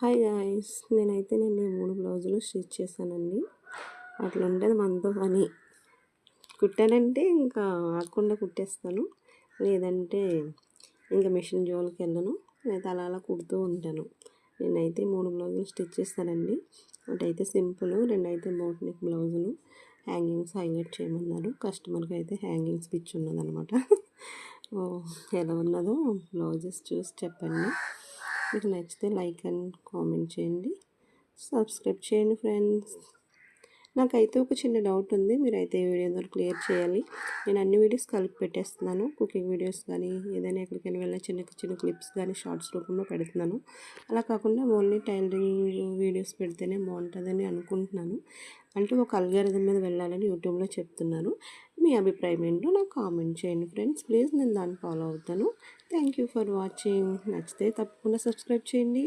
Hi guys, నేనైతే నిన్న 3 బ్లౌజులు స్టిచ్ చేశానండి. అట్లా ఉంటుంది మనతో పని. కుట్టానంటే ఇంకా ఆగకుండా కుట్టేస్తాను, లేదంటే ఇంకా మిషన్ జోలికి వెళ్ళను, లేదా అలా అలా కుడుతూ ఉంటాను. నేనైతే 3 బ్లౌజులు స్టిచ్ చేస్తానండి. ఒకటైతే సింపుల్, 2 అయితే బోట్ నెక్ బ్లౌజులు. హ్యాంగింగ్స్ హైలైట్ చేయమన్నారు. కస్టమర్కి అయితే హ్యాంగింగ్స్ పిచ్చి ఉన్నదనమాట. ఎలా ఉన్నదో బ్లౌజెస్ చూసి చెప్పండి. మీకు నచ్చితే లైక్ అండ్ కామెంట్ చేయండి, సబ్స్క్రైబ్ చేయండి ఫ్రెండ్స్. నాకైతే ఒక చిన్న డౌట్ ఉంది, మీరైతే ఈ వీడియో ద్వారా క్లియర్ చేయాలి. నేను అన్ని వీడియోస్ కలిపి పెట్టేస్తున్నాను, కుకింగ్ వీడియోస్ కానీ ఏదైనా ఎక్కడికైనా వెళ్ళిన చిన్న చిన్న క్లిప్స్ కానీ షార్ట్స్ రూపంలో పెడుతున్నాను. అలా కాకుండా ఓన్లీ టైలరింగ్ వీడియోస్ పెడితేనే బాగుంటుందని అనుకుంటున్నాను. అంటే ఒక అల్గారిథం మీద వెళ్ళాలని యూట్యూబ్లో చెప్తున్నారు. మీ అభిప్రాయం ఏంటో నాకు కామెంట్ చేయండి ఫ్రెండ్స్. ప్లీజ్ నేను దాన్ని ఫాలో అవుతాను. Thank you for watching. నచ్చితే తప్పకుండా సబ్స్క్రైబ్ చేయండి.